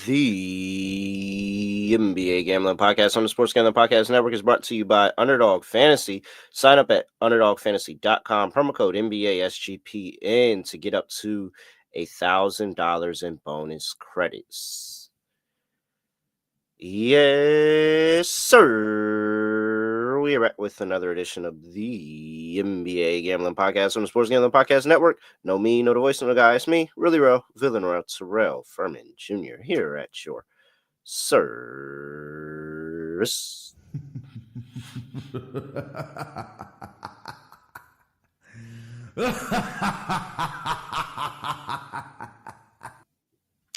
The NBA Gambling Podcast on the Sports Gambling Podcast Network is brought to you by Underdog Fantasy. Sign up at underdogfantasy.com, promo code NBA SGPN to get up to $1,000 in bonus credits. Yes, sir. We are back with another edition of the NBA Gambling Podcast on the Sports Gambling Podcast Network. No me, no the voice, no the guy. It's me, really real, villain real, Terrell Furman Jr. here at your service.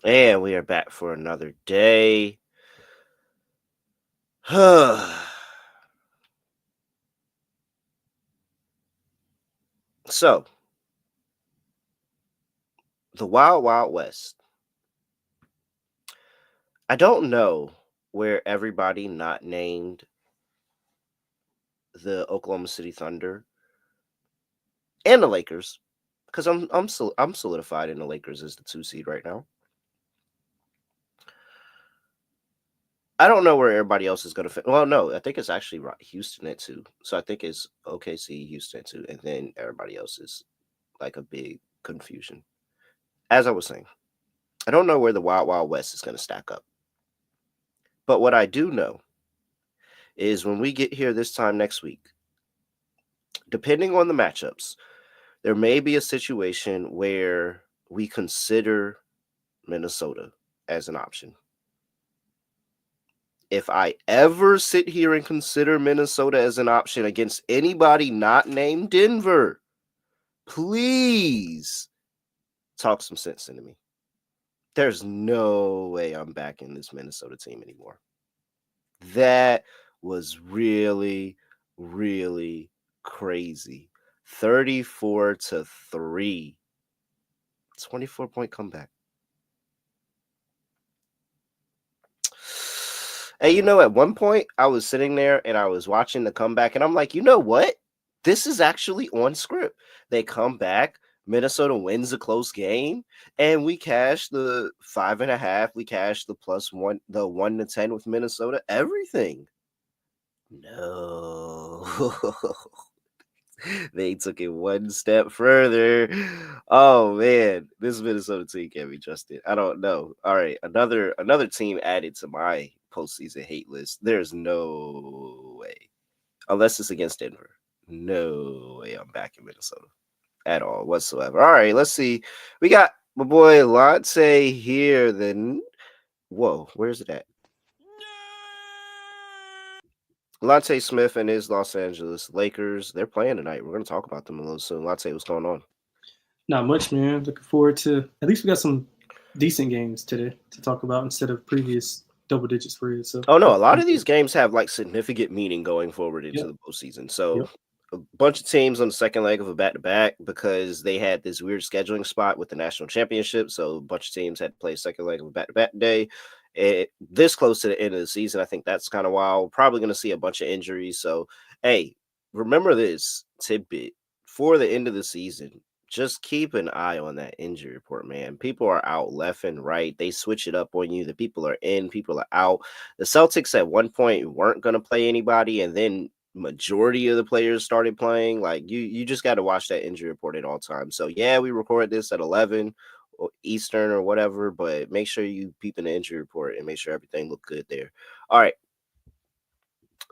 And we are back for another day. So, the Wild Wild West. I don't know where everybody not named the Oklahoma City Thunder and the Lakers, because I'm solidified in the Lakers as the 2 seed right now. I don't know where everybody else is going to fit. Well, no, I think it's actually Houston at 2. So I think it's OKC, Houston at 2, and then everybody else is like a big confusion. As I was saying, I don't know where the Wild Wild West is going to stack up. But what I do know is when we get here this time next week, depending on the matchups, there may be a situation where we consider Minnesota as an option. If I ever sit here and consider Minnesota as an option against anybody not named Denver, please talk some sense into me. There's no way I'm backing this Minnesota team anymore. That was really, really crazy. 34-3. 24-point comeback. And at one point I was sitting there and I was watching the comeback and I'm like, you know what? This is actually on script. They come back, Minnesota wins a close game, and we cash the 5.5. We cash the +1, the 1-10 with Minnesota, everything. No. They took it one step further. Oh man, this Minnesota team can't be trusted. I don't know. All right, another team added to my postseason hate list. There's no way, unless it's against Denver. No way I'm back in Minnesota at all whatsoever. All right, let's see. We got my boy Lonte here. Then, whoa, where's it at? Lonte Smith and his Los Angeles Lakers, they're playing tonight. We're going to talk about them a little soon. Lonte, what's going on? Not much, man. Looking forward to, at least we got some decent games today to talk about instead of previous double-digit spreads. So, oh, no, a lot of these games have like significant meaning going forward into the postseason. So a bunch of teams on the second leg of a back-to-back because they had this weird scheduling spot with the national championship. So a bunch of teams had to play second leg of a back-to-back day. This close to the end of the season, I think that's kind of wild. Probably going to see a bunch of injuries. So, hey, remember this tidbit for the end of the season. Just keep an eye on that injury report, man. People are out left and right. They switch it up on you. The people are in, people are out. The Celtics at one point weren't going to play anybody, and then majority of the players started playing. Like, you just got to watch that injury report at all times. So, yeah, we record this at 11 Eastern or whatever, but make sure you peep in the injury report and make sure everything look good there. All right,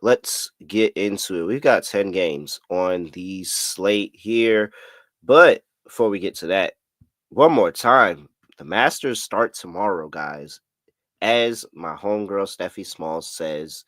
let's get into it. We've got 10 games on the slate here, but before we get to that, one more time, the Masters start tomorrow, guys. As my homegirl Steffi Smalls says,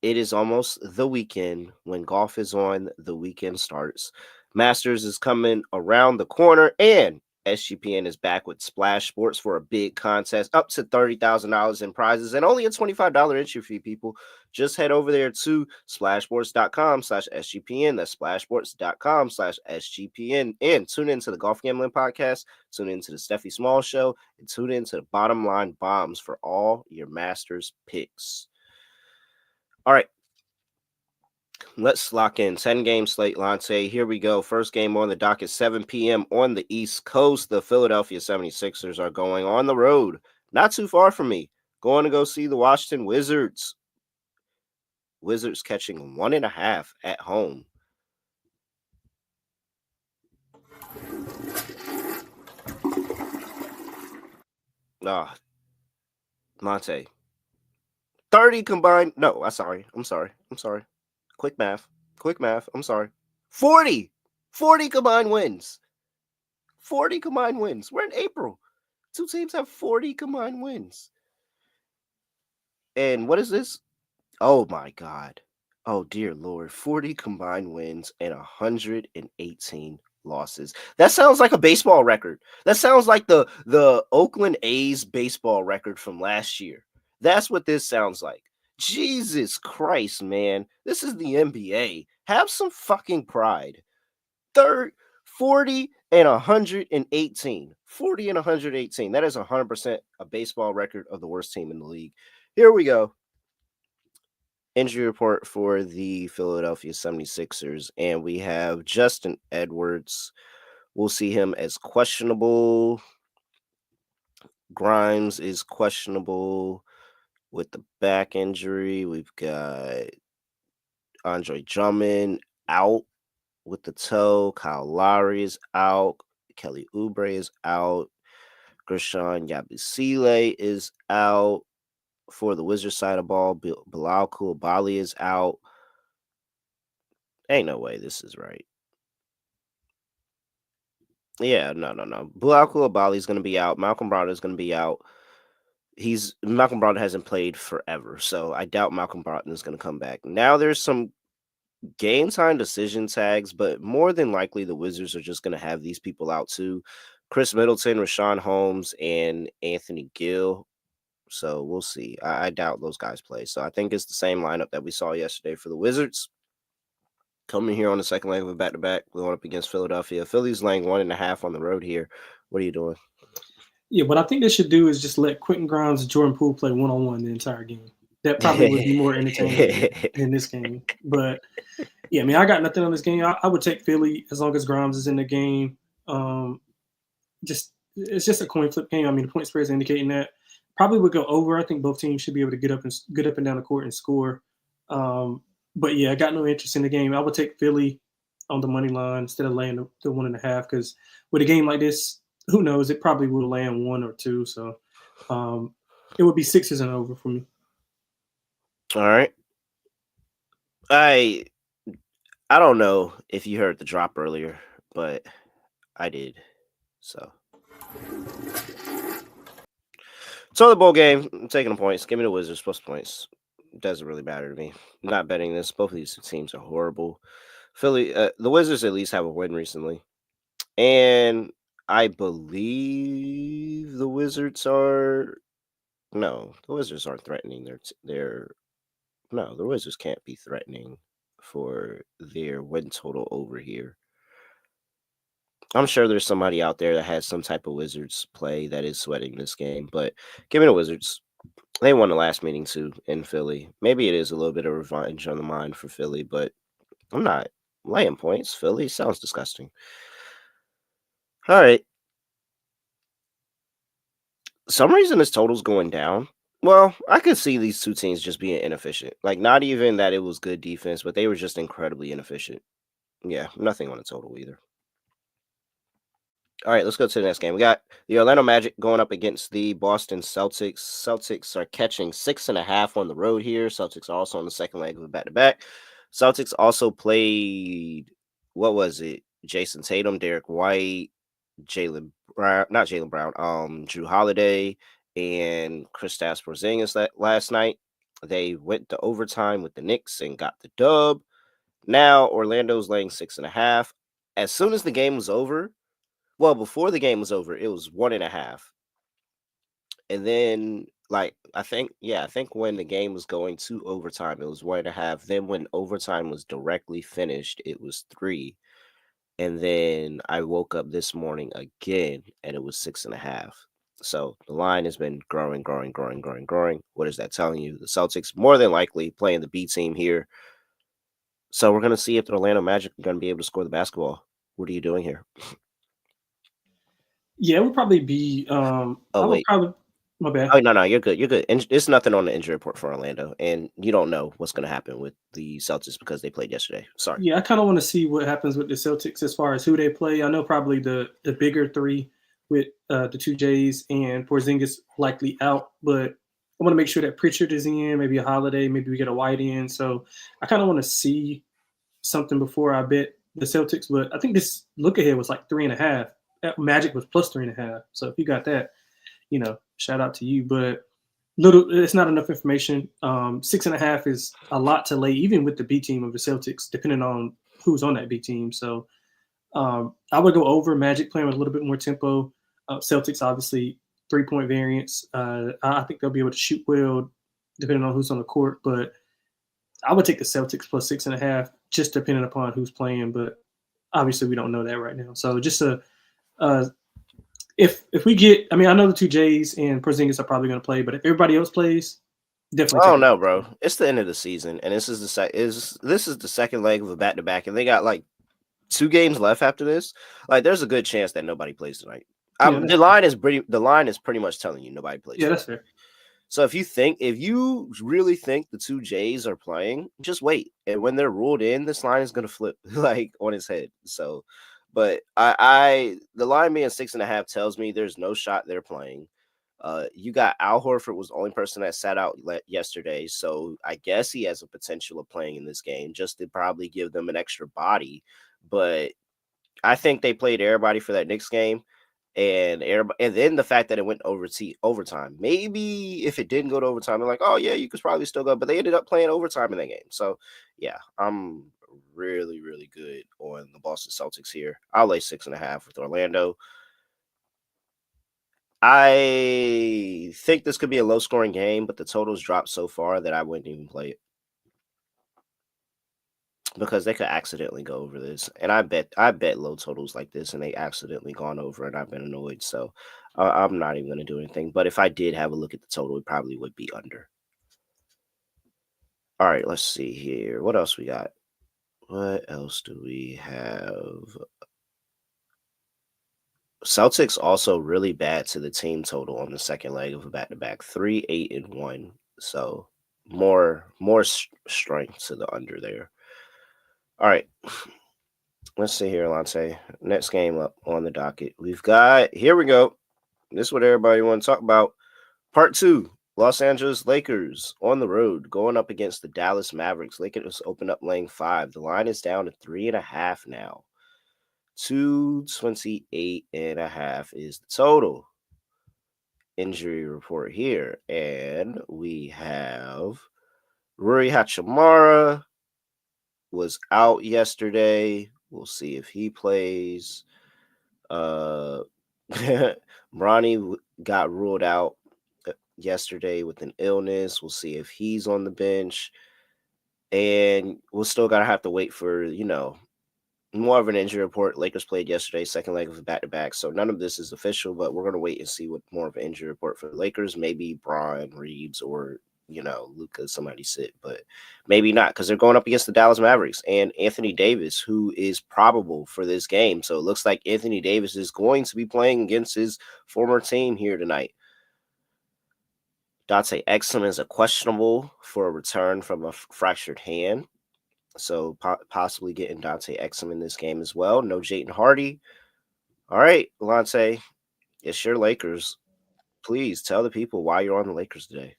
it is almost the weekend. When golf is on, the weekend starts. Masters is coming around the corner, and SGPN is back with Splash Sports for a big contest, up to $30,000 in prizes and only a $25 entry fee, people. Just head over there to splashsports.com/SGPN. That's splashsports.com/SGPN. And tune into the Golf Gambling Podcast, tune into the Steffi Small Show, and tune into the Bottom Line Bombs for all your Masters picks. All right. Let's lock in 10-game slate, Lonte. Here we go. First game on the docket, 7 p.m. on the East Coast. The Philadelphia 76ers are going on the road, not too far from me. Going to go see the Washington Wizards. Wizards catching 1.5 at home. Monte. 30 combined. No, I'm sorry. Quick math. I'm sorry. 40 combined wins. 40 combined wins. We're in April. Two teams have 40 combined wins. And what is this? Oh my God. Oh dear Lord. 40 combined wins and 118 losses. That sounds like a baseball record. That sounds like the Oakland A's baseball record from last year. That's what this sounds like. Jesus Christ, man. This is the NBA. Have some fucking pride. 40 and 118. 40 and 118. That is 100% a baseball record of the worst team in the league. Here we go. Injury report for the Philadelphia 76ers. And we have Justin Edwards. We'll see him as questionable. Grimes is questionable with the back injury. We've got Andre Drummond out with the toe. Kyle Lowry is out. Kelly Oubre is out. Gershon Yabusele is out. For the Wizards side of ball, Bilal Coulibaly is out. Ain't no way this is right. Yeah, no. Bilal Coulibaly is going to be out. Malcolm Brogdon is going to be out. Malcolm Brogdon hasn't played forever, so I doubt Malcolm Brogdon is going to come back. Now there's some game time decision tags, but more than likely the Wizards are just going to have these people out too. Chris Middleton, Rashawn Holmes, and Anthony Gill. So we'll see. I doubt those guys play. So I think it's the same lineup that we saw yesterday for the Wizards. Coming here on the second leg of a back-to-back, going up against Philadelphia. Philly's laying 1.5 on the road here. What are you doing? Yeah, what I think they should do is just let Quentin Grimes and Jordan Poole play one-on-one the entire game. That probably would be more entertaining than this game. But, yeah, I mean, I got nothing on this game. I would take Philly as long as Grimes is in the game. It's just a coin flip game. I mean, the point spread is indicating that. Probably would go over. I think both teams should be able to get up and down the court and score. But yeah, I got no interest in the game. I would take Philly on the money line instead of laying the 1.5 because with a game like this, who knows? It probably will land 1 or 2. So it would be 6s and over for me. All right. I don't know if you heard the drop earlier, but I did. So the bowl game, I'm taking the points. Give me the Wizards plus points. It doesn't really matter to me. I'm not betting this. Both of these teams are horrible. Philly, the Wizards at least have a win recently. And I believe the Wizards are... No, the Wizards aren't threatening. No, the Wizards can't be threatening for their win total over here. I'm sure there's somebody out there that has some type of Wizards play that is sweating this game, but give me the Wizards. They won the last meeting too in Philly. Maybe it is a little bit of revenge on the mind for Philly, but I'm not laying points. Philly sounds disgusting. All right. Some reason this total's going down. Well, I could see these two teams just being inefficient. Like, not even that it was good defense, but they were just incredibly inefficient. Yeah, nothing on the total either. All right, let's go to the next game. We got the Orlando Magic going up against the Boston Celtics. Celtics are catching 6.5 on the road here. Celtics are also on the second leg of a back-to-back. Celtics also played, what was it? Jason Tatum, Derek White, Jaylen Brown, Drew Holiday, and Kristaps Porzingis last night. They went to overtime with the Knicks and got the dub. Now Orlando's laying 6.5. As soon as the game was over, well, before the game was over, it was 1.5. And then, I think when the game was going to overtime, it was 1.5. Then when overtime was directly finished, it was 3. And then I woke up this morning again, and it was 6.5. So the line has been growing. What is that telling you? The Celtics more than likely playing the B team here. So we're going to see if the Orlando Magic are going to be able to score the basketball. What are you doing here? Yeah, it would probably be. Wait. My bad. Oh, no, you're good. You're good. And there's nothing on the injury report for Orlando, and you don't know what's going to happen with the Celtics because they played yesterday. Sorry. Yeah, I kind of want to see what happens with the Celtics as far as who they play. I know probably the bigger three with the two Jays and Porzingis likely out, but I want to make sure that Pritchard is in, maybe a Holiday, maybe we get a White in. So I kind of want to see something before I bet the Celtics. But I think this look ahead was like 3.5. Magic was plus 3.5. So if you got that, shout out to you. But it's not enough information. 6.5 is a lot to lay, even with the B team of the Celtics, depending on who's on that B team. So I would go over Magic playing with a little bit more tempo. Celtics, obviously, 3-point variance. I think they'll be able to shoot well, depending on who's on the court. But I would take the Celtics plus 6.5, just depending upon who's playing. But obviously, we don't know that right now. So just if we get, I know the two Jays and Porzingis are probably going to play, but if everybody else plays, definitely. Oh no, bro! It's the end of the season, and this is the second leg of a back to back, and they got like 2 games left after this. Like, there's a good chance that nobody plays tonight. The line is pretty much telling you nobody plays. Yeah, that's fair. So if you really think the 2 Jays are playing, just wait, and when they're ruled in, this line is going to flip like on its head. So, but the line being 6.5 tells me there's no shot they're playing. You got Al Horford was the only person that sat out yesterday, so I guess he has a potential of playing in this game just to probably give them an extra body. But I think they played everybody for that Knicks game, and then the fact that it went overtime. Maybe if it didn't go to overtime, they're like, oh yeah, you could probably still go, but they ended up playing overtime in that game. So yeah, I'm really, really good on the Boston Celtics here. I'll lay 6.5 with Orlando. I think this could be a low-scoring game, but the totals dropped so far that I wouldn't even play it because they could accidentally go over this. And I bet low totals like this, and they accidentally gone over, and I've been annoyed. So I'm not even going to do anything. But if I did have a look at the total, it probably would be under. All right, let's see here. What else we got? What else do we have? Celtics also really bad to the team total on the second leg of a back-to-back, 3-8-1. So more strength to the under there. All right, let's see here, Lonte. Next game up on the docket. Here we go. This is what everybody want to talk about. Part 2, Los Angeles Lakers on the road going up against the Dallas Mavericks. Lakers open up laying 5. The line is down to 3.5 now. 228.5 is the total. Injury report here, and we have Rui Hachimura was out yesterday. We'll see if he plays. Bronny got ruled out yesterday with an illness. We'll see if he's on the bench, and we'll still gotta have to wait for more of an injury report. Lakers played yesterday, second leg of a back-to-back. So none of this is official, but we're going to wait and see what more of an injury report for the Lakers. Maybe Bron, Reeves, or, Luka, somebody sit, but maybe not because they're going up against the Dallas Mavericks and Anthony Davis, who is probable for this game. So it looks like Anthony Davis is going to be playing against his former team here tonight. Dante Exum is a questionable for a return from a fractured hand. So possibly getting Dante Exum in this game as well. No Jayden Hardy. All right, Lonte, it's your Lakers. Please tell the people why you're on the Lakers today.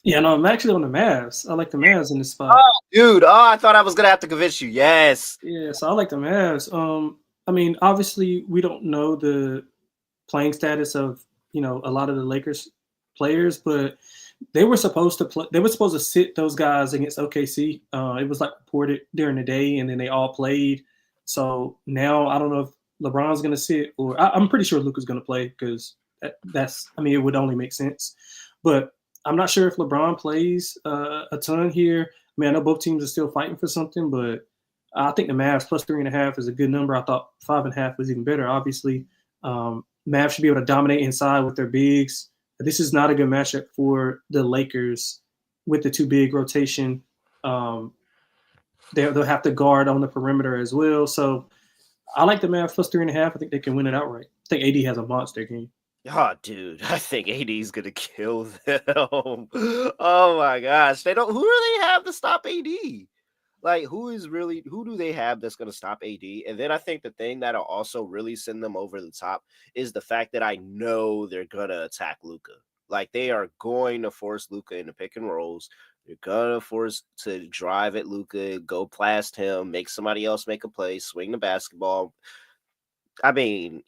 Yeah, no, I'm actually on the Mavs. I like the Mavs in this spot. Oh, dude. I thought I was going to have to convince you. Yes. Yeah, so I like the Mavs. Obviously, we don't know the playing status of, a lot of the Lakers players, but they were supposed to play. They were supposed to sit those guys against OKC. It was like reported during the day, and then they all played. So now I don't know if LeBron's going to sit, or I'm pretty sure Luka's going to play because that's. It would only make sense. But I'm not sure if LeBron plays a ton here. I know both teams are still fighting for something, but I think the Mavs plus 3.5 is a good number. I thought 5.5 was even better. Obviously, Mavs should be able to dominate inside with their bigs. This is not a good matchup for the Lakers with the 2 big rotation. They'll have to guard on the perimeter as well. So I like the Mavs plus 3.5. I think they can win it outright. I think AD has a monster game. Oh, dude, I think AD's gonna kill them. Oh my gosh, they don't. Who do they have to stop AD? Like, who do they have that's gonna stop AD? And then I think the thing that'll also really send them over the top is the fact that I know they're gonna attack Luca. Like, they are going to force Luca into pick and rolls. They're gonna force to drive at Luca, go past him, make somebody else make a play, swing the basketball. I mean,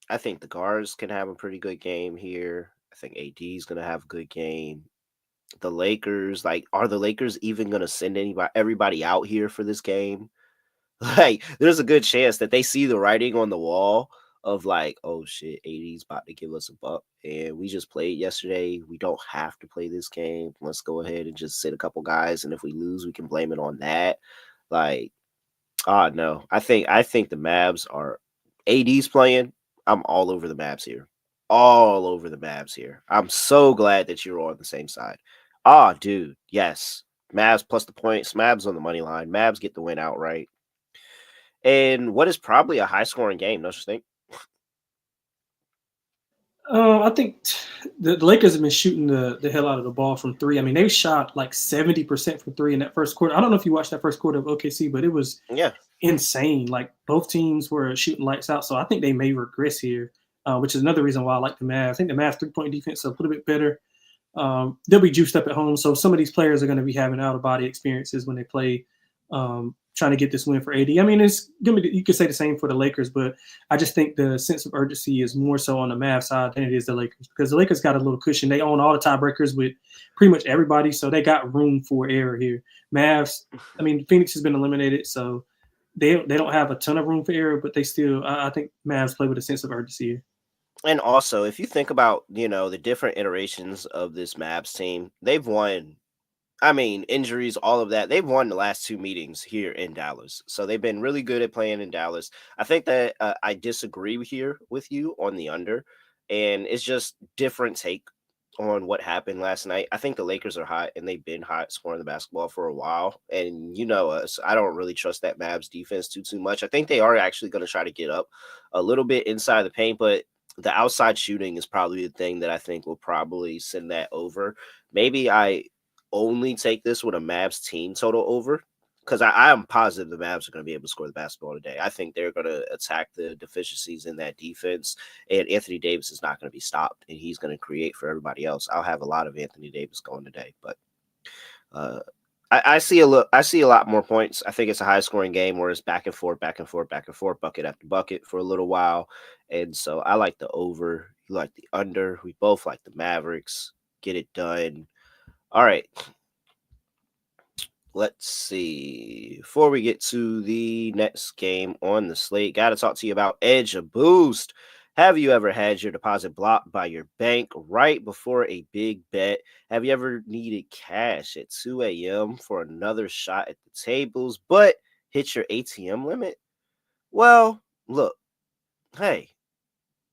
I think the guards can have a pretty good game here. I think AD is gonna have a good game. The Lakers, like, are the Lakers even gonna send everybody out here for this game? Like, there's a good chance that they see the writing on the wall of like, oh shit, AD's about to give us a buck, and we just played yesterday. We don't have to play this game. Let's go ahead and just sit a couple guys, and if we lose, we can blame it on that. Like, oh no, I think the Mavs are AD's playing. I'm all over the Mavs here. All over the Mavs here. I'm so glad that you're on the same side. Ah, dude, yes. Mavs plus the points. Mavs on the money line. Mavs get the win outright. And what is probably a high scoring game, don't you think? I think the Lakers have been shooting the hell out of the ball from three. I mean, they shot like 70% from three in that first quarter. I don't know if you watched that first quarter of OKC, but it was Yeah. insane. Like both teams were shooting lights out. So I think they may regress here, which is another reason why I like the Mavs. I think the Mavs 3-point defense is a little bit better. They'll be juiced up at home. So some of these players are going to be having out of body experiences when they play, trying to get this win for AD. I mean, it's going to be, you could say the same for the Lakers, but I just think the sense of urgency is more so on the Mavs side than it is the Lakers, because the Lakers got a little cushion. They own all the tiebreakers with pretty much everybody. So they got room for error here. Mavs, I mean, Phoenix has been eliminated. So they don't have a ton of room for error, but they still, I think Mavs play with a sense of urgency here. And also, if you think about, the different iterations of this Mavs team, they've won. I mean, injuries, all of that. They've won the last two meetings here in Dallas. So they've been really good at playing in Dallas. I think that I disagree here with you on the under. And it's just different take on what happened last night. I think the Lakers are hot, and they've been hot scoring the basketball for a while. And you know us, I don't really trust that Mavs defense too much. I think they are actually going to try to get up a little bit inside the paint, but the outside shooting is probably the thing that I think will probably send that over. Maybe I only take this with a Mavs team total over, because I am positive the Mavs are going to be able to score the basketball today. I think they're going to attack the deficiencies in that defense, and Anthony Davis is not going to be stopped, and he's going to create for everybody else. I'll have a lot of Anthony Davis going today, but uh, I see a lot more points. I think it's a high scoring game where it's back and forth, back and forth, back and forth, bucket after bucket for a little while, and so I like the over. You like the under. We both like the Mavericks. Get it done. All right. Let's see. Before we get to the next game on the slate, got to talk to you about Edge a Boost. Have you ever had your deposit blocked by your bank right before a big bet? Have you ever needed cash at 2 a.m. for another shot at the tables, but hit your ATM limit? Well, look, hey,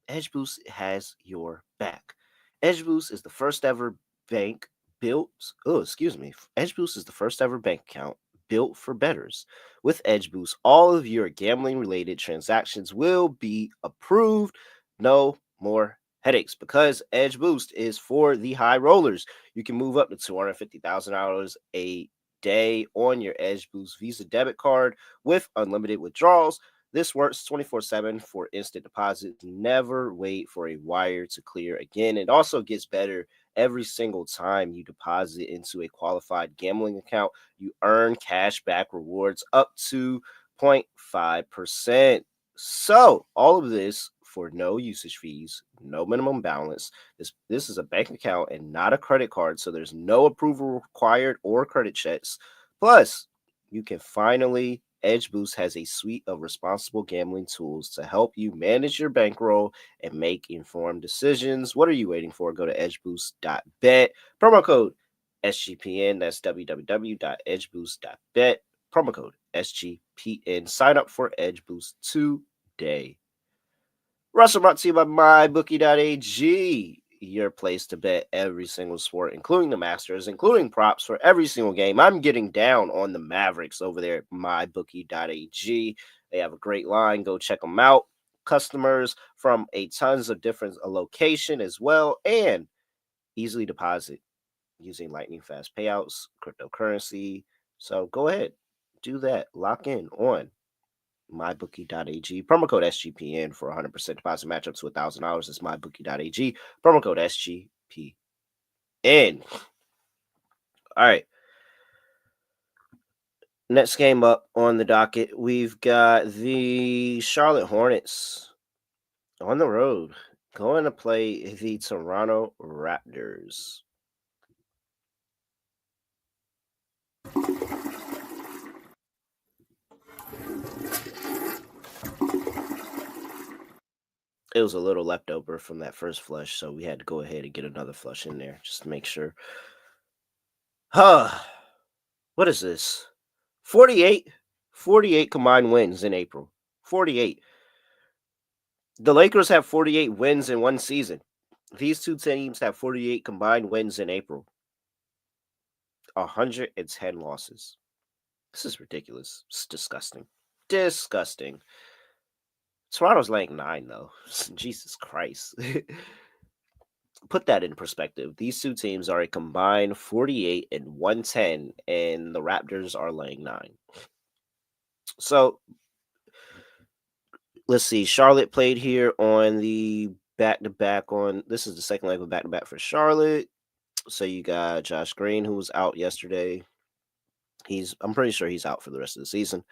Edge Boost has your back. Edge Boost is the first ever bank built. Oh, excuse me. Edge Boost is the first ever bank account built for bettors. With Edge Boost, all of your gambling related transactions will be approved. No more headaches, because Edge Boost is for the high rollers. You can move up to $250,000 a day on your Edge Boost Visa debit card with unlimited withdrawals. This works 24/7 for instant deposits. Never wait for a wire to clear again. It also gets better every single time you deposit into a qualified gambling account. You earn cash back rewards up to 0.5%. So, all of this for no usage fees, no minimum balance. This is a bank account and not a credit card, so there's no approval required or credit checks. Plus, you can finally Edge Boost has a suite of responsible gambling tools to help you manage your bankroll and make informed decisions. What are you waiting for? Go to edgeboost.bet. Promo code SGPN. That's www.edgeboost.bet. Promo code SGPN. Sign up for Edge Boost today. Russell brought to you by mybookie.ag, your place to bet every single sport, including the Masters, including props for every single game. I'm getting down on the Mavericks over there at mybookie.ag. They have a great line. Go check them out. customers from a tons of different location as well, and easily deposit using lightning fast payouts, cryptocurrency. So go ahead, do that. Lock in on mybookie.ag. Promo code SGPN for 100% deposit matchup to $1,000 is mybookie.ag. Promo code SGPN. All right. Next game up on the docket, we've got the Charlotte Hornets on the road going to play the Toronto Raptors. It was a little left over from that first flush, so we had to go ahead and get another flush in there just to make sure. What is this? 48 combined wins in April. 48. The Lakers have 48 wins in one season. These two teams have 48 combined wins in April. 110 losses. This is ridiculous. It's disgusting. Disgusting. Toronto's laying 9, though. Jesus Christ. Put that in perspective. These two teams are a combined 48 and 110, and the Raptors are laying 9. So, let's see. Charlotte played here on the back-to-back on... This is the second leg of back-to-back for Charlotte. So, you got Josh Green, who was out yesterday. I'm pretty sure he's out for the rest of the season.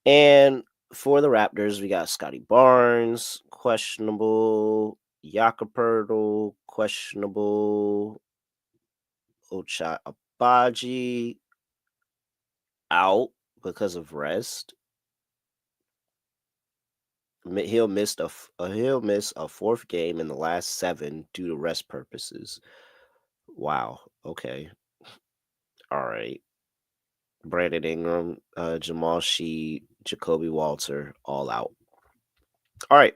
And for the Raptors, we got Scotty Barnes, questionable. Yakapurtle, questionable. Ochai Agbaji, out because of rest. He'll miss a 4th game in the last 7 due to rest purposes. Wow. Okay. All right. Brandon Ingram, Jamal Sheed, Jacoby Walter, all out. All right.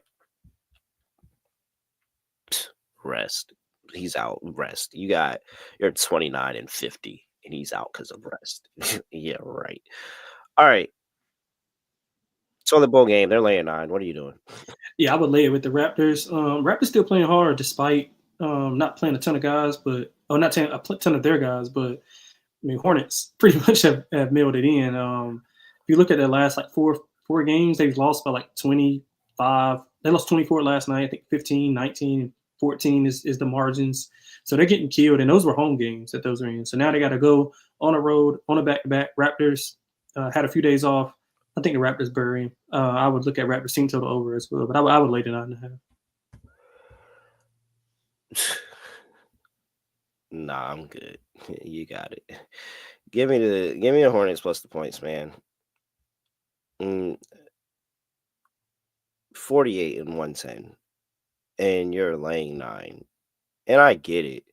Rest. He's out. Rest. You're 29 and 50, and he's out because of rest. Yeah, right. All right. So the bowl game, they're laying 9. What are you doing? Yeah, I would lay it with the Raptors. Raptors still playing hard despite not playing a ton of guys, not playing a ton of their guys, but I mean, Hornets pretty much have mailed it in. If you look at their last like four games, they've lost by like 25. They lost 24 last night. I think 15, 19, 14 is the margins. So they're getting killed, and those were home games that those are in. So now they got to go on a road, on a back-to-back. Raptors had a few days off. I think the Raptors bury him. I would look at Raptors team total over as well, but I would lay the 9.5. Nah, I'm good. You got it. Give me the Hornets plus the points, man. 48 and 110, and you're laying 9, and I get it,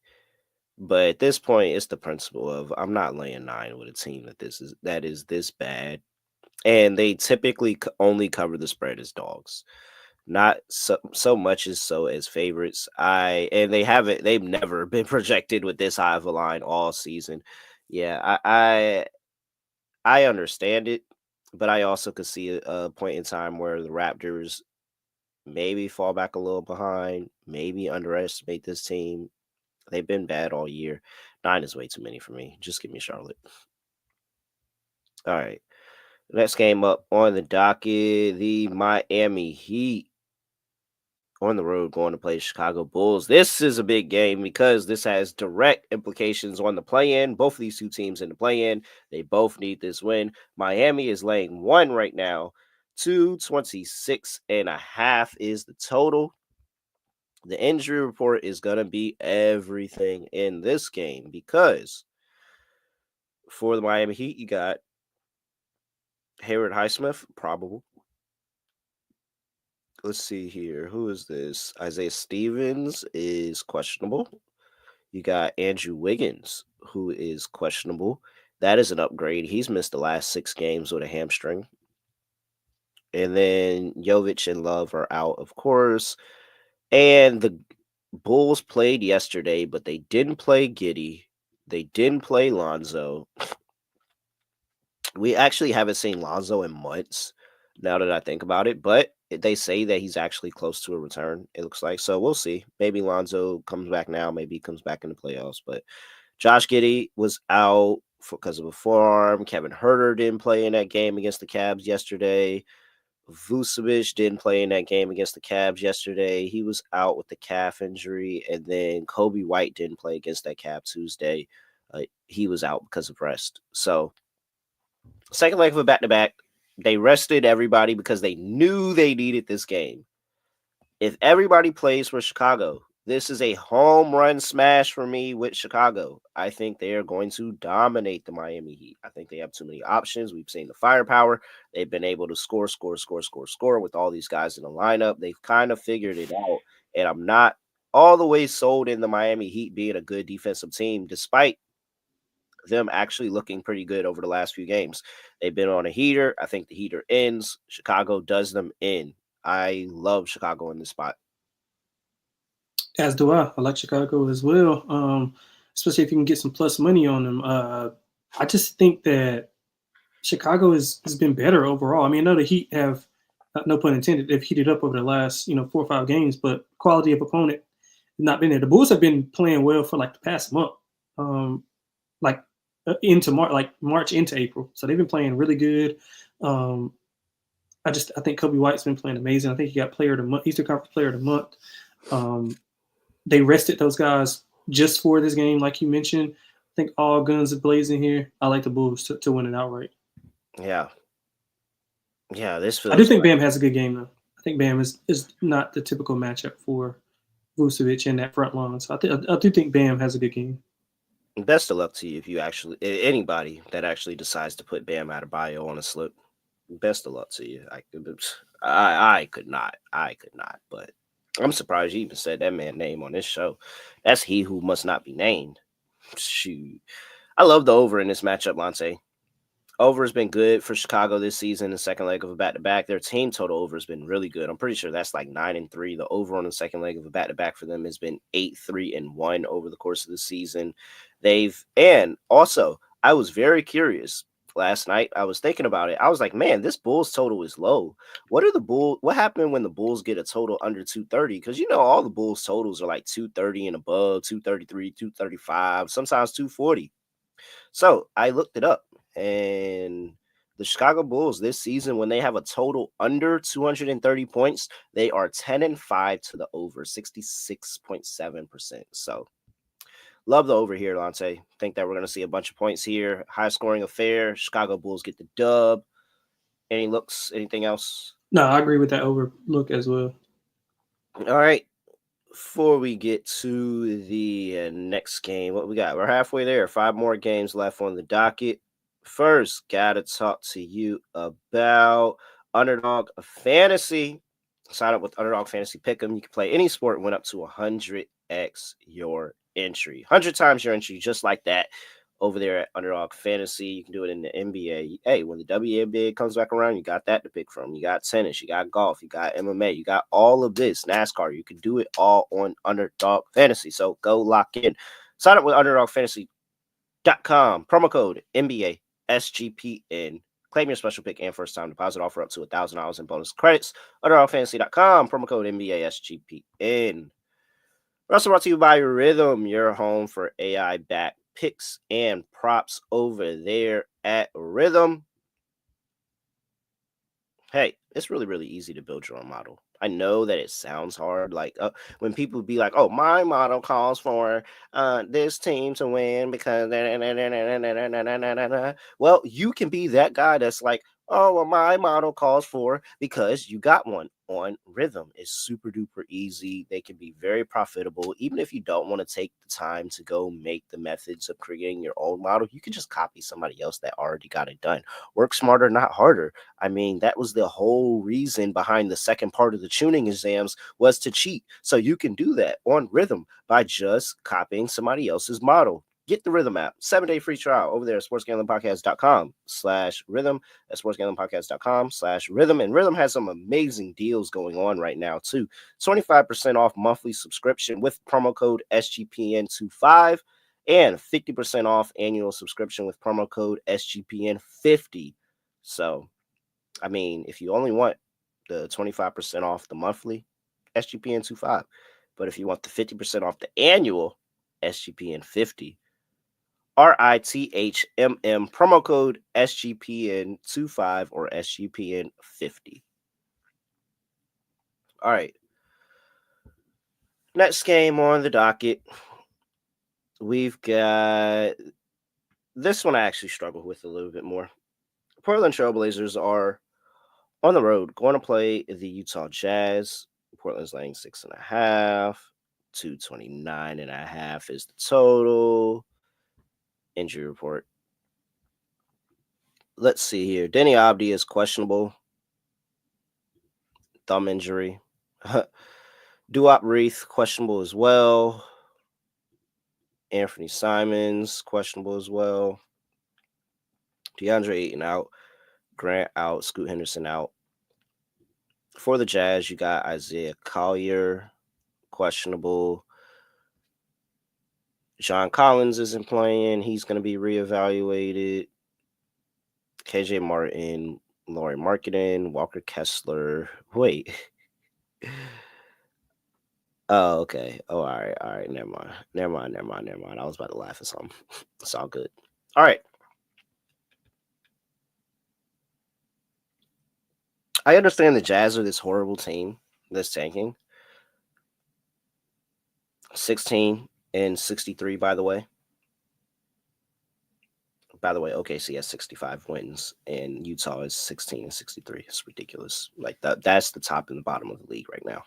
but at this point, it's the principle of I'm not laying 9 with a team that is this bad, and they typically only cover the spread as dogs. Not so much as favorites. They've never been projected with this high of a line all season. Yeah, I understand it, but I also could see a point in time where the Raptors maybe fall back a little behind, maybe underestimate this team. They've been bad all year. 9 is way too many for me. Just give me Charlotte. All right. Next game up on the docket, the Miami Heat on the road going to play Chicago Bulls. This is a big game because this has direct implications on the play-in. Both of these two teams in the play-in, they both need this win. Miami is laying 1 right now. 226.5 is the total. The injury report is going to be everything in this game because for the Miami Heat, you got Hayward Highsmith, probable. Let's see here. Who is this? Isaiah Stevens is questionable. You got Andrew Wiggins, who is questionable. That is an upgrade. He's missed the last 6 games with a hamstring. And then Jovic and Love are out, of course. And the Bulls played yesterday, but they didn't play Giddey. They didn't play Lonzo. We actually haven't seen Lonzo in months. now that I think about it. But they say that he's actually close to a return, it looks like. So we'll see. Maybe Lonzo comes back now. Maybe he comes back in the playoffs. But Josh Giddey was out because of a forearm. Kevin Huerter didn't play in that game against the Cavs yesterday. Vucevic didn't play in that game against the Cavs yesterday. He was out with the calf injury. And then Kobe White didn't play against that Cavs Tuesday. He was out because of rest. So second leg of a back-to-back, they rested everybody because they knew they needed this game. If everybody plays for Chicago, this is a home run smash for me with Chicago. I think they are going to dominate the Miami Heat. I think they have too many options. We've seen the firepower. They've been able to score with all these guys in the lineup. They've kind of figured it out. And I'm not all the way sold in the Miami Heat being a good defensive team, despite them actually looking pretty good over the last few games. They've been on a heater. I think the heater ends. Chicago does them in. I love Chicago in this spot. As do I. I like Chicago as well, especially if you can get some plus money on them. I just think that Chicago has been better overall. I mean, I know the Heat have, no pun intended, they've heated up over the last 4 or 5 games, but quality of opponent has not been there. The Bulls have been playing well for like the past month, into March into April. So they've been playing really good. I think Kobe White's been playing amazing. I think he got Player of the Month, Eastern Conference Player of the Month. They rested those guys just for this game, like you mentioned. I think all guns are blazing here. I like the Bulls to win it outright. Yeah. Yeah, this feels I do think Bam has a good game, though. I think Bam is not the typical matchup for Vucevic in that front line. So I do think Bam has a good game. Best of luck to you if you actually, anybody that actually decides to put Bam Adebayo on a slip. Best of luck to you. I could not. But I'm surprised you even said that man's name on this show. That's he who must not be named. Shoot. I love the over in this matchup, Lonte. Over has been good for Chicago this season, the second leg of a back-to-back. Their team total over has been really good. I'm pretty sure that's like 9-3. The over on the second leg of a back-to-back for them has been 8-3-1 over the course of the season. And also, I was very curious last night. I was thinking about it. I was like, man, this Bulls total is low. What happened when the Bulls get a total under 230? Because all the Bulls totals are like 230 and above, 233, 235, sometimes 240. So I looked it up, and the Chicago Bulls this season, when they have a total under 230 points, they are 10-5 to the over, 66.7%. So love the over here, Lonte. Think that we're going to see a bunch of points here. High scoring affair. Chicago Bulls get the dub. Anything else? No, I agree with that over look as well. All right. Before we get to the next game, what we got? We're halfway there. 5 more games left on the docket. First, gotta talk to you about Underdog Fantasy. Sign up with Underdog Fantasy Pick'em. You can play any sport and win up to 100x your entry. 100 times your entry, just like that. Over there at Underdog Fantasy. You can do it in the NBA. Hey, when the WNBA comes back around, you got that to pick from. You got tennis, you got golf, you got MMA, you got all of this, NASCAR. You can do it all on Underdog Fantasy. So go lock in. Sign up with UnderdogFantasy.com. Promo code NBA SGPN. Claim your special pick and first time deposit offer up to $1,000 in bonus credits. UnderdogFantasy.com. Promo code NBA SGPN. We're also brought to you by Rhythm, your home for AI-backed picks and props over there at Rhythm. Hey, it's really, really easy to build your own model. I know that it sounds hard. Like when people be like, oh, my model calls for this team to win because well, you can be that guy that's like, oh, well, my model calls for because you got one on Rhythm. It's super duper easy. They can be very profitable. Even if you don't want to take the time to go make the methods of creating your own model, you can just copy somebody else that already got it done. Work smarter, not harder. I mean, that was the whole reason behind the second part of the tuning exams was to cheat. So you can do that on Rhythm by just copying somebody else's model. Get the Rhythm app, 7-day free trial over there at sportsgamblingpodcast.com/rhythm. At sportsgamblingpodcast.com/rhythm. And Rhythm has some amazing deals going on right now, too. 25% off monthly subscription with promo code SGPN25 and 50% off annual subscription with promo code SGPN50. So I mean, if you only want the 25% off the monthly, SGPN 25. But if you want the 50% off the annual, SGPN 50. RITHMM promo code SGPN 25 or SGPN 50. All right. Next game on the docket. We've got this one I actually struggle with a little bit more. Portland Trailblazers are on the road going to play the Utah Jazz. Portland's laying 6.5. 229.5 is the total. Injury report. Let's see here. Denny Abdi is questionable. Thumb injury. Duop Reith, questionable as well. Anthony Simons, questionable as well. DeAndre Ayton out. Grant out. Scoot Henderson out. For the Jazz, you got Isaiah Collier, questionable. John Collins isn't playing. He's going to be reevaluated. KJ Martin, Laurie Marketing, Walker Kessler. Wait. Oh, okay. Oh, all right. Never mind. I was about to laugh at something. It's all good. All right. I understand the Jazz are this horrible team that's tanking. 16 and 63, by the way. OKC has 65 wins, and Utah is 16 and 63. It's ridiculous. Like that's the top and the bottom of the league right now.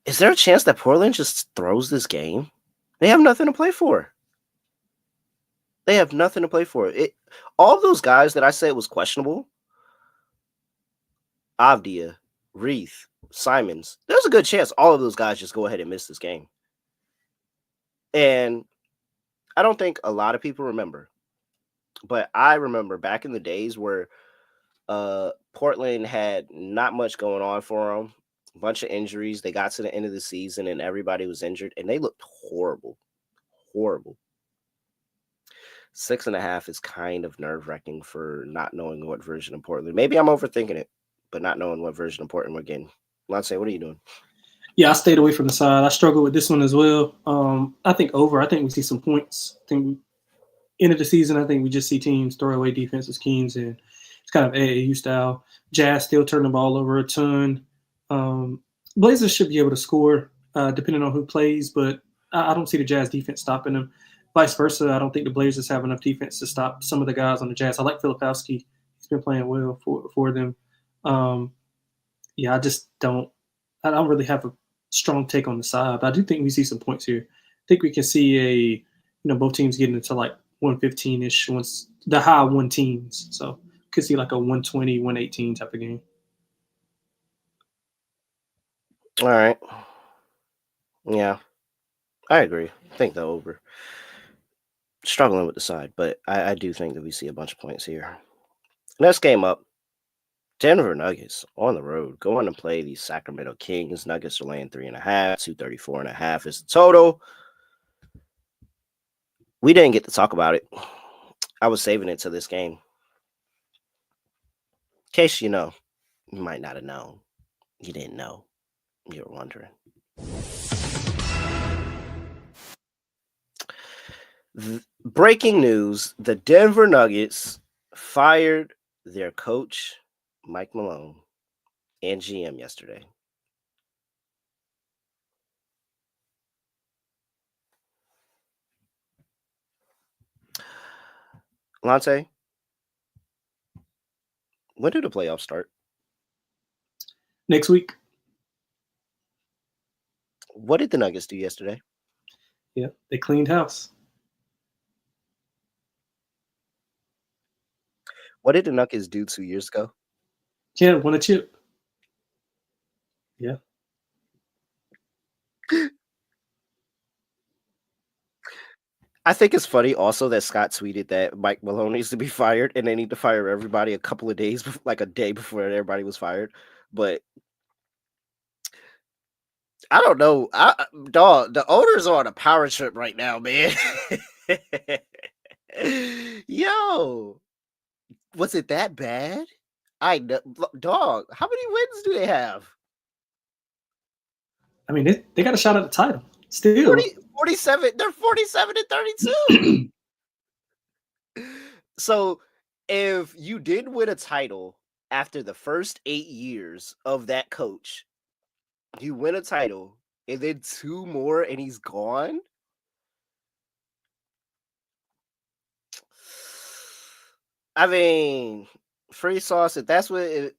Is there a chance that Portland just throws this game? They have nothing to play for. All of those guys that I said was questionable, Avdia, Reith, Simons, there's a good chance all of those guys just go ahead and miss this game. And I don't think a lot of people remember, but I remember back in the days where Portland had not much going on for them, a bunch of injuries. They got to the end of the season and everybody was injured, and they looked horrible. 6.5 is kind of nerve-wracking for not knowing what version of Portland. Maybe I'm overthinking it, but not knowing what version of Portland we're getting. Lonte, what are you doing? Yeah, I stayed away from the side. I struggle with this one as well. I think over. I think we see some points. I think end of the season, I think we just see teams throw away defenses, Kings, and it's kind of AAU style. Jazz still turn the ball over a ton. Blazers should be able to score depending on who plays, but I don't see the Jazz defense stopping them. Vice versa, I don't think the Blazers have enough defense to stop some of the guys on the Jazz. I like Filipowski. He's been playing well for them. I just don't – I don't really have a strong take on the side, but I do think we see some points here. I think we can see both teams getting into like 115-ish, once the high 110s. So could see like a 120, 118 type of game. All right. Yeah, I agree. I think the over. Struggling with the side, but I do think that we see a bunch of points here. Next game up, Denver Nuggets on the road going to play the Sacramento Kings. Nuggets are laying 3.5. 234.5 is the total. We didn't get to talk about it. I was saving it to this game. In case you know, you might not have known. You didn't know. You were wondering. Breaking news, the Denver Nuggets fired their coach, Mike Malone, and GM yesterday. Lonte, when do the playoffs start? Next week. What did the Nuggets do yesterday? Yeah, they cleaned house. What did the Nuggets do 2 years ago? Yeah, won a chip. Yeah. I think it's funny also that Scott tweeted that Mike Malone needs to be fired and they need to fire everybody a couple of days, like a day before everybody was fired. But I don't know. Dog, the owners are on a power trip right now, man. Yo, Was it that bad? I know, dog. How many wins do they have? I mean, they got a shot at the title. Still. 47. They're 47 and 32. So if you did win a title after the first 8 years of that coach, you win a title and then 2 more and he's gone. I mean, free sauce, if that's what it,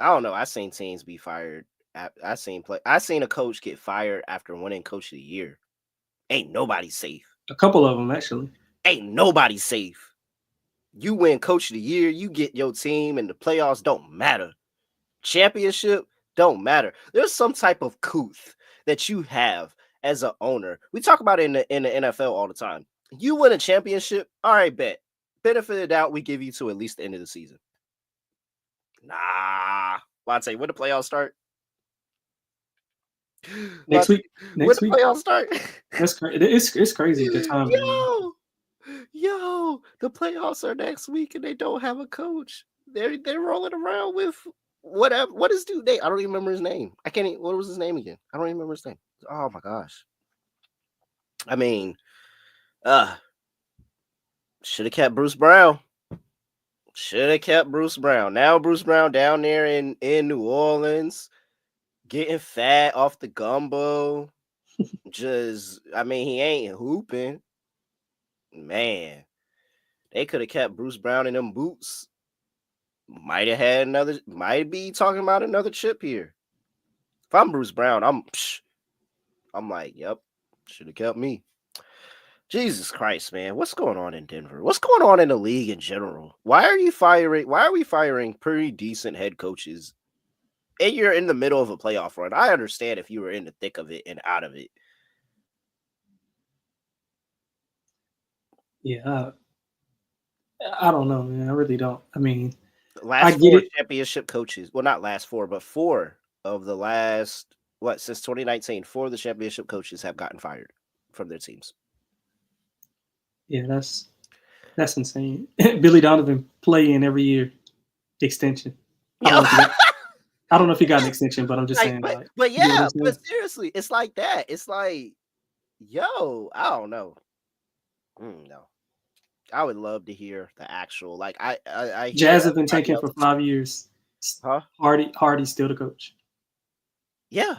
I don't know. I seen teams be fired. I seen a coach get fired after winning coach of the year. Ain't nobody safe. A couple of them, actually. Ain't nobody safe. You win coach of the year, you get your team, and the playoffs don't matter. Championship don't matter. There's some type of couth that you have as an owner. We talk about it in the NFL all the time. You win a championship, all right, bet. Benefit of the doubt, we give you to at least the end of the season. Nah. Lonte, when the playoffs start? Next week. When the playoffs start? That's crazy. It's crazy at the time. Yo, the playoffs are next week and they don't have a coach. They're rolling around with whatever. What is dude name? I don't even remember his name. I can't even, what was his name again? I don't even remember his name. Oh my gosh. I mean, should have kept Bruce Brown. Now Bruce Brown down there in New Orleans, getting fat off the gumbo. He ain't hooping. Man, they could have kept Bruce Brown in them boots. Might be talking about another chip here. If I'm Bruce Brown, I'm like, yep, should have kept me. Jesus Christ, man. What's going on in Denver? What's going on in the league in general? Why are we firing pretty decent head coaches? And you're in the middle of a playoff run. I understand if you were in the thick of it and out of it. Yeah. I don't know, man. I really don't. I mean, last 4 championship coaches. Well, not last 4, but 4 of the last, since 2019, 4 of the championship coaches have gotten fired from their teams. Yeah, that's insane. Billy Donovan playing every year, extension. I don't know if he got an extension, but I'm just saying. But seriously, it's like that. It's like, yo, I don't know. No, I would love to hear the actual. Like I Jazz have been taken for 5 years. Huh? Hardy's still the coach. Yeah.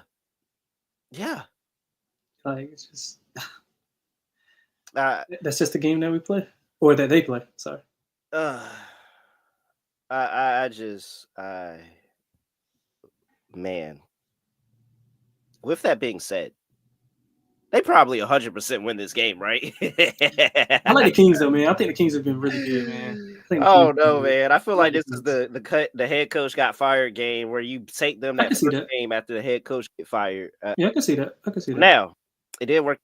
Like it's just. That's just the game that we play, or that they play. Sorry. Man. With that being said, they probably 100% win this game, right? I like the Kings though, man. I think the Kings have been really good, man. Oh no, man! I feel like this is the head coach got fired game where you take them that first game after the head coach get fired. Yeah, I can see that. Now, it did work.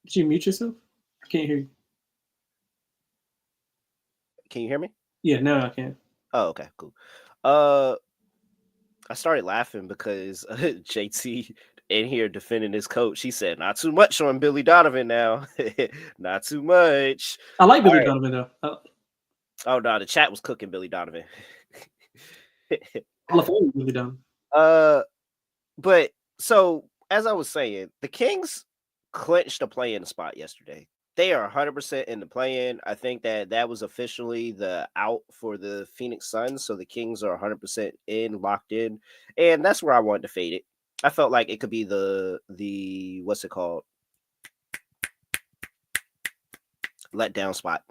Did you mute yourself? I can't hear you. Can you hear me? Yeah, now I can. Oh, okay, cool. I started laughing because JT in here defending his coach. He said, "Not too much on Billy Donovan now. Not too much." I like Billy Donovan though. Oh no, the chat was cooking Billy Donovan. All of Billy Donovan. But so as I was saying, the Kings clinched a play-in spot yesterday. They are 100% in the play-in. I think that was officially the out for the Phoenix Suns. So the Kings are 100% locked in. And that's where I wanted to fade it. I felt like it could be the what's it called? Letdown spot.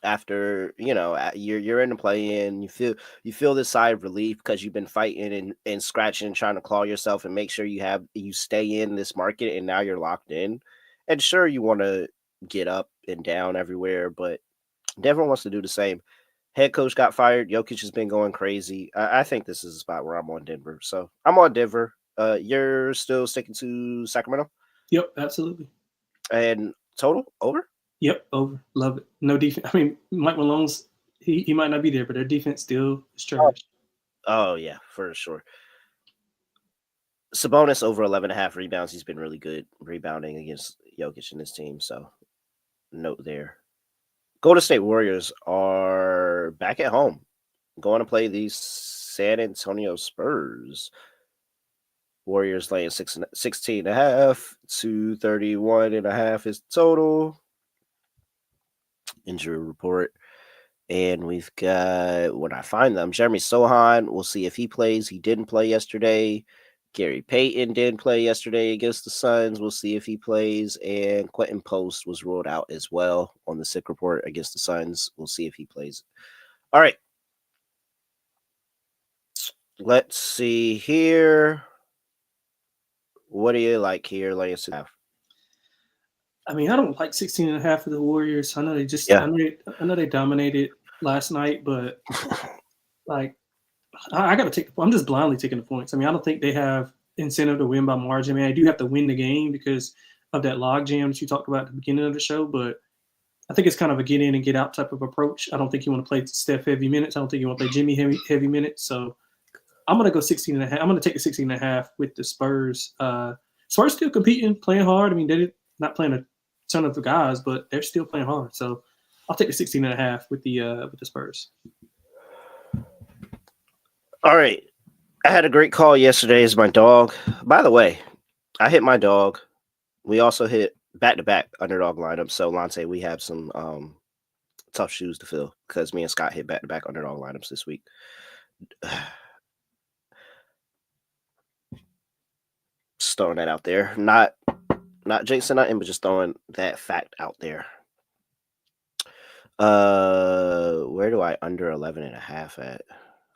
After, you're in the play-in, you feel this sigh of relief because you've been fighting and scratching, trying to claw yourself and make sure you stay in this market, and now you're locked in. And sure, you want to get up and down everywhere, but Denver wants to do the same. Head coach got fired. Jokic has been going crazy. I think this is a spot where I'm on Denver. So I'm on Denver. You're still sticking to Sacramento? Yep, absolutely. And total over? Yep, over. Love it. No defense. I mean, Mike Malone's he might not be there, but their defense still is trash. Oh yeah, for sure. Sabonis over 11.5 rebounds. He's been really good rebounding against Jokic and his team. So note there. Golden State Warriors are back at home, going to play the San Antonio Spurs. Warriors laying 16.5 to 31.5 is total. Injury report. And we've got, when I find them, Jeremy Sohan. We'll see if he plays. He didn't play yesterday. Gary Payton didn't play yesterday against the Suns. We'll see if he plays. And Quentin Post was ruled out as well on the sick report against the Suns. We'll see if he plays. All right. Let's see here. What do you like here, Lance? I mean, I don't like 16.5 for the Warriors. I know they just, I know they dominated last night, but like, I got to take I'm just blindly taking the points. I mean, I don't think they have incentive to win by margin. I mean, I do have to win the game because of that log jam that you talked about at the beginning of the show, but I think it's kind of a get in and get out type of approach. I don't think you want to play Steph heavy minutes. I don't think you want to play Jimmy heavy minutes. So I'm going to go 16.5. I'm going to take the 16.5 with the Spurs. Spurs still competing, playing hard. I mean, they're not playing a ton of the guys, but they're still playing hard. So I'll take the 16.5 with the Spurs. All right. I had a great call yesterday as my dog. By the way, I hit my dog. We also hit back-to-back underdog lineups. So, Lonte, we have some tough shoes to fill because me and Scott hit back-to-back underdog lineups this week. Just throwing that out there. Not jinxing nothing, but just throwing that fact out there. Where do I under 11.5 at?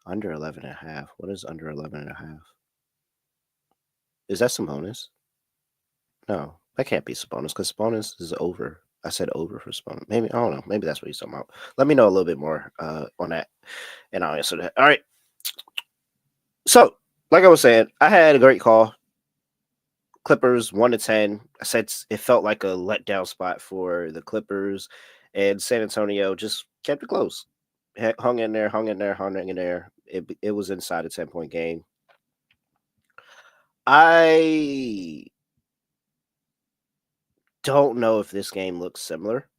Under 11.5. What is under 11.5? Is that Sabonis? No, that can't be Sabonis because Sabonis is over. I said over for Sabonis. Maybe, I don't know. Maybe that's what he's talking about. Let me know a little bit more on that, and I'll answer that. All right. So, like I was saying, I had a great call. Clippers 1-10. I said it felt like a letdown spot for the Clippers, and San Antonio just kept it close. Hung in there. It was inside a 10-point game. I don't know if this game looks similar.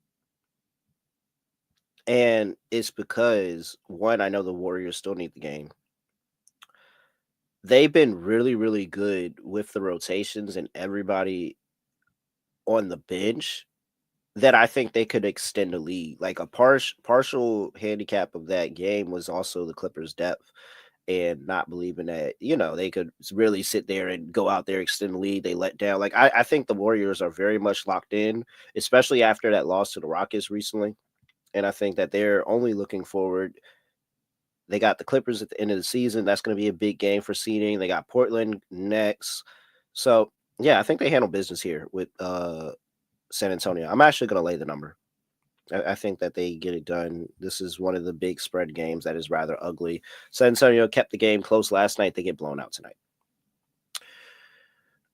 And it's because, one, I know the Warriors still need the game. They've been really, really good with the rotations and everybody on the bench that I think they could extend the lead. Like a partial handicap of that game was also the Clippers' depth and not believing that, they could really sit there and go out there, extend the lead. They let down. Like, I think the Warriors are very much locked in, especially after that loss to the Rockets recently. And I think that they're only looking forward. They got the Clippers at the end of the season. That's going to be a big game for seeding. They got Portland next. So, yeah, I think they handle business here with San Antonio. I'm actually going to lay the number. I think that they get it done. This is one of the big spread games that is rather ugly. San Antonio kept the game close last night. They get blown out tonight.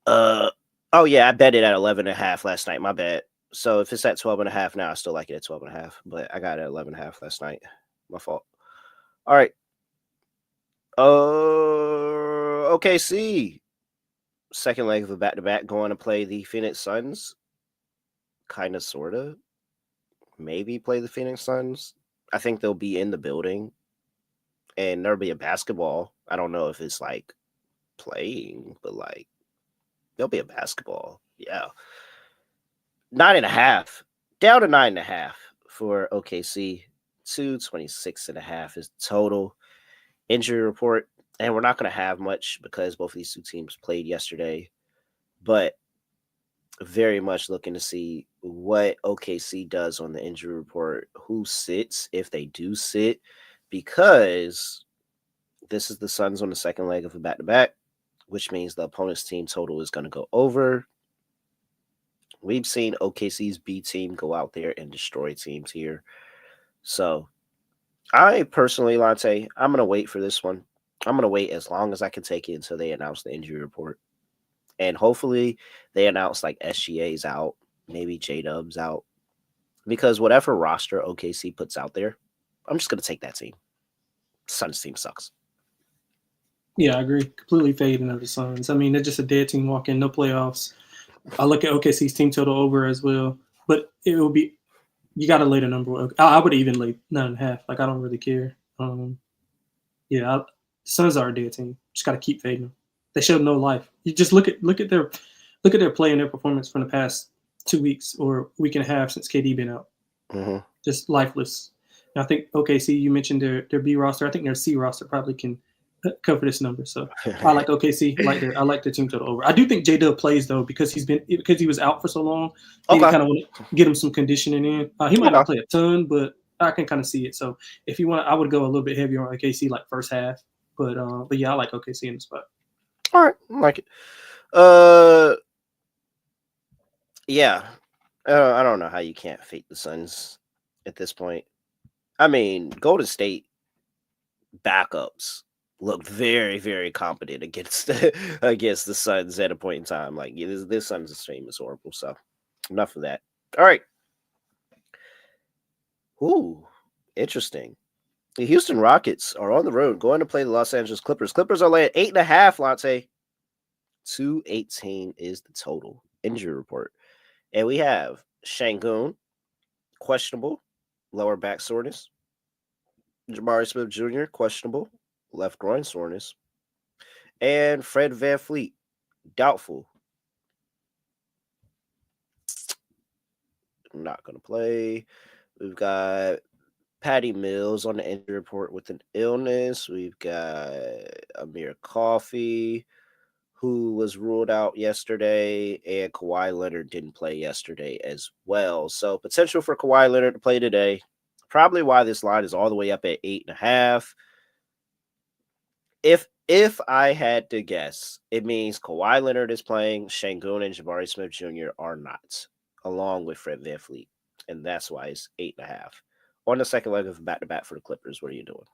Oh, yeah, I bet it at 11.5 last night. My bad. So if it's at 12.5 now, I still like it at 12.5. But I got it at 11.5 last night. My fault. All right. OKC. Second leg of a back-to-back going to play the Phoenix Suns. Kind of, sort of. Maybe play the Phoenix Suns. I think they'll be in the building. And there'll be a basketball. I don't know if it's like playing, but like there'll be a basketball. Yeah. 9.5. Down to 9.5 for OKC. 226.5 is total. Injury report. And we're not going to have much because both of these two teams played yesterday. But very much looking to see what OKC does on the injury report, who sits, if they do sit, because this is the Suns on the second leg of a back-to-back, which means the opponent's team total is going to go over. We've seen OKC's B team go out there and destroy teams here. So I personally, Lonte, I'm going to wait for this one. I'm going to wait as long as I can take it until they announce the injury report. And hopefully they announce like SGA's out, maybe J-Dub's out. Because whatever roster OKC puts out there, I'm just going to take that team. Suns team sucks. Yeah, I agree. Completely fading of the Suns. I mean, they're just a dead team walking, no playoffs. I look at OKC's team total over as well, but it will be you got to lay the number. I would even lay 9.5. Like I don't really care. The Suns are a dead team. Just got to keep fading them. They showed no life. You just look at their play and their performance from the past 2 weeks or week and a half since KD been out. Mm-hmm. Just lifeless. And I think OKC. You mentioned their B roster. I think their C roster probably can cover this number. So I like OKC. I like the team total over. I do think J-Dub plays though because he was out for so long. Maybe Okay. kind of want to get him some conditioning in. He might not play a ton, but I can kind of see it. So if you want, I would go a little bit heavier on OKC like first half. But yeah, I like OKC in the spot. All right, I like it. Yeah. I don't know how you can't fade the Suns at this point. I mean, Golden State backups look very, very competent against against the Suns at a point in time. Like this Suns' stream is horrible. So enough of that. All right. Ooh, interesting. The Houston Rockets are on the road going to play the Los Angeles Clippers. Clippers are laying 8.5, Lonte. 218 is the total injury report. And we have Şengün, questionable, lower back soreness. Jabari Smith Jr., questionable, left groin soreness. And Fred VanVleet, doubtful. Not going to play. We've got Patty Mills on the injury report with an illness. We've got Amir Coffey, who was ruled out yesterday, and Kawhi Leonard didn't play yesterday as well. So potential for Kawhi Leonard to play today. Probably why this line is all the way up at 8.5. If I had to guess, it means Kawhi Leonard is playing, Şengün and Jabari Smith Jr. are not, along with Fred VanVleet. And that's why it's 8.5. On the second leg of back-to-back for the Clippers, what are you doing?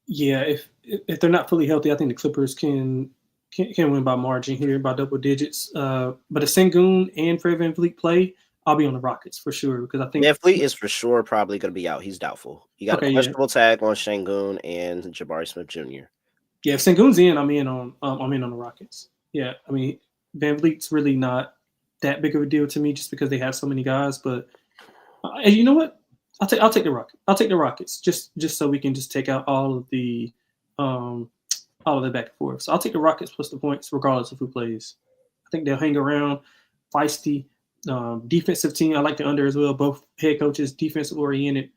Yeah, if they're not fully healthy, I think the Clippers can win by margin here, by double digits. But if Sengun and Fred VanVleet play, I'll be on the Rockets for sure because I think VanVleet is for sure probably going to be out. He's doubtful. You got a okay, yeah, questionable tag on Şengün and Jabari Smith Jr. yeah. If Sengun's in, I'm in on the Rockets. Yeah, I mean VanVleet's really not that big of a deal to me just because they have so many guys. But and you know what? I'll take the Rockets. I'll take the Rockets just so we can just take out all of the back and forth. So I'll take the Rockets plus the points regardless of who plays. I think they'll hang around, feisty, defensive team. I like the under as well. Both head coaches defensive oriented.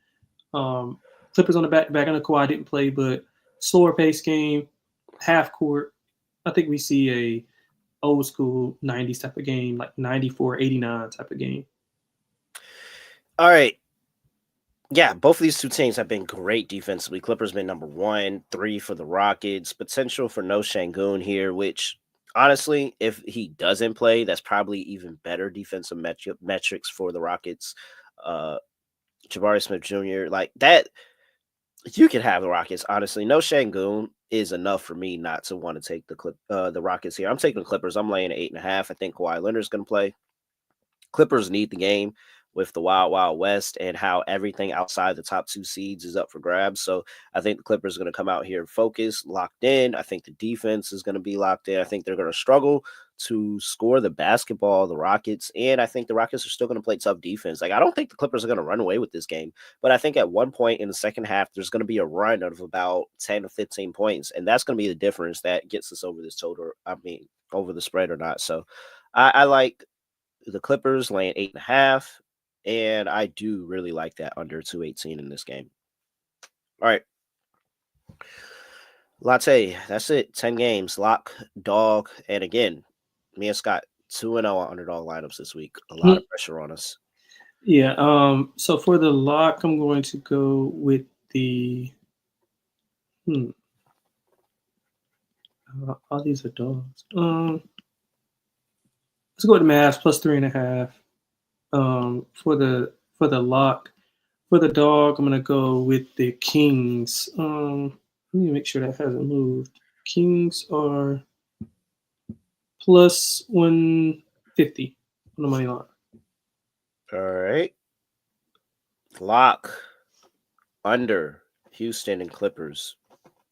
Clippers on the back. I know Kawhi didn't play, but slower pace game, half court. I think we see a old school 90s type of game, like 94-89 type of game. All right. Yeah, both of these two teams have been great defensively. Clippers been number 1, 3 for the Rockets. Potential for no Şengün here, which honestly, if he doesn't play, that's probably even better defensive metrics for the Rockets. Jabari Smith Jr., like that, you can have the Rockets. Honestly, no Şengün is enough for me not to want to take the Rockets here. I'm taking the Clippers. I'm laying at 8.5. I think Kawhi Leonard's going to play. Clippers need the game with the Wild Wild West and how everything outside the top 2 seeds is up for grabs. So I think the Clippers are going to come out here focused, locked in. I think the defense is going to be locked in. I think they're going to struggle to score the basketball, the Rockets, and I think the Rockets are still going to play tough defense. Like, I don't think the Clippers are going to run away with this game, but I think at one point in the second half, there's going to be a run of about 10 to 15 points, and that's going to be the difference that gets us over this total, over the spread or not. So I like the Clippers laying 8.5. And I do really like that under 218 in this game. All right. Latte, that's it. 10 games. Lock, dog. And again, me and Scott, 2-0 on underdog lineups this week. A lot of pressure on us. Yeah. So for the lock, I'm going to go with the all these are dogs. Let's go with the Mavs plus 3.5. For the lock. For the dog, I'm gonna go with the Kings. Let me make sure that hasn't moved. Kings are plus 150 on the money line. All right. Lock under Houston and Clippers.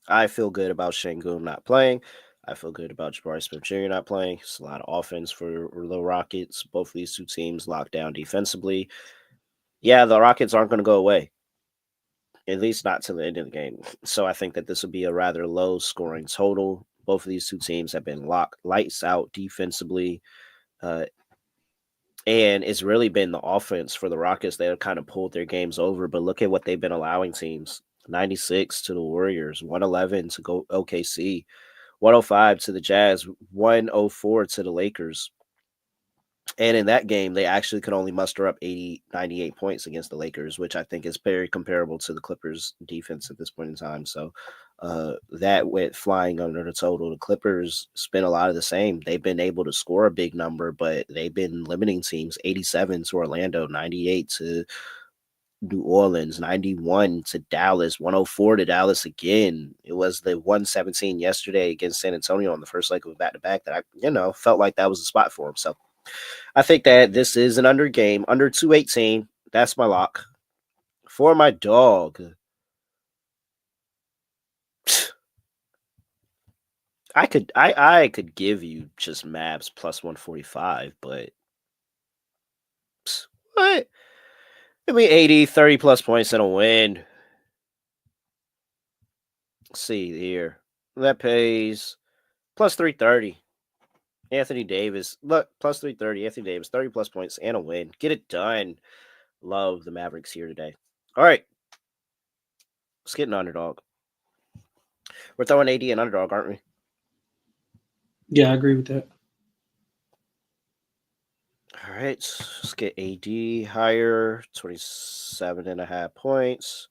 I feel good about Şengün not playing. I feel good about Jabari Smith Jr. not playing. It's a lot of offense for the Rockets. Both of these two teams locked down defensively. Yeah, the Rockets aren't going to go away, at least not to the end of the game. So I think that this will be a rather low scoring total. Both of these two teams have been lights out defensively. And it's really been the offense for the Rockets that have kind of pulled their games over. But look at what they've been allowing teams. 96 to the Warriors, 111 to go OKC, 105 to the Jazz, 104 to the Lakers. And in that game, they actually could only muster up 98 points against the Lakers, which I think is very comparable to the Clippers defense at this point in time. So that went flying under the total. The Clippers spent a lot of the same. They've been able to score a big number, but they've been limiting teams. 87 to Orlando, 98 to New Orleans, 91 to Dallas, 104 to Dallas again. It was the 117 yesterday against San Antonio on the first leg of a back-to-back that I, felt like that was the spot for him. So I think that this is an under game, under 218. That's my lock. For my dog, I could give you just Mavs plus 145, but what? Give me 80, 30 plus points and a win. Let's see here. That pays plus 330. Anthony Davis. Look, plus 330. Anthony Davis, 30 plus points and a win. Get it done. Love the Mavericks here today. All right. Let's get an underdog. We're throwing AD and underdog, aren't we? Yeah, I agree with that. All right. Let's get AD higher. 27.5 points.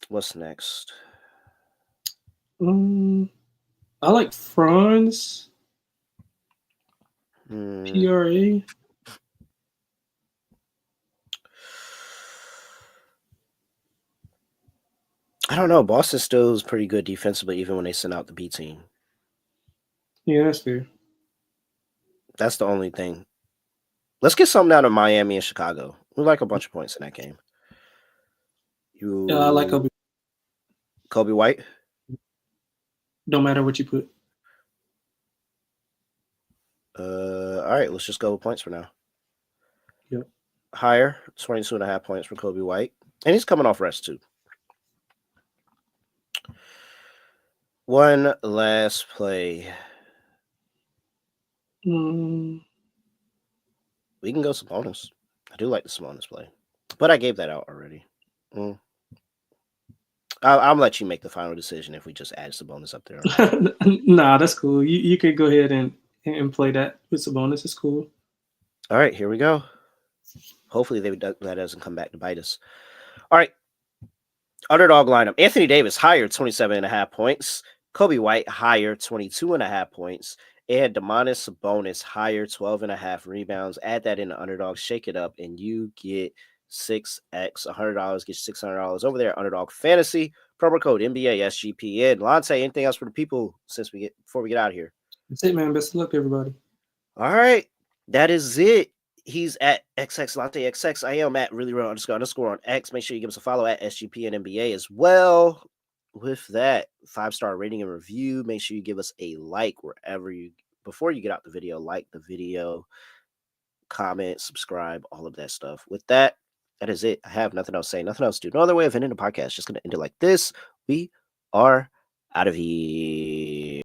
What's next? I like Franz. PRA. I don't know. Boston still is pretty good defensively, even when they send out the B team. Yeah, that's fair. That's the only thing. Let's get something out of Miami and Chicago. We like a bunch of points in that game. I like Kobe White? Don't matter what you put. All right, let's just go with points for now. Yep. Higher, 22.5 points for Kobe White. And he's coming off rest, too. One last play. We can go Sabonis. I do like the Sabonis play. But I gave that out already. I'll let you make the final decision if we just add Sabonis up there. Nah, that's cool. You could go ahead and play that with Sabonis. It's cool. All right, here we go. Hopefully that doesn't come back to bite us. All right. Underdog lineup. Anthony Davis, higher, 27.5 points. Kobe White, higher, 22.5 points. And Domantas Sabonis, higher, 12.5 rebounds. Add that in the underdog, shake it up, and you get 6x, $100, get $600 over there. Underdog Fantasy, promo code NBA SGPN. Lonte, anything else for the people before we get out of here? That's it, man. Best of luck, everybody. All right, that is it. He's at XX Lonte XX. I am at really real __ on X. Make sure you give us a follow at SGPN NBA as well. With that 5-star rating and review, make sure you give us a like before you get out the video. Like the video, comment, subscribe, all of that stuff. With that, that is it. I have nothing else to say, nothing else to do. No other way of ending the podcast. Just going to end it like this. We are out of here.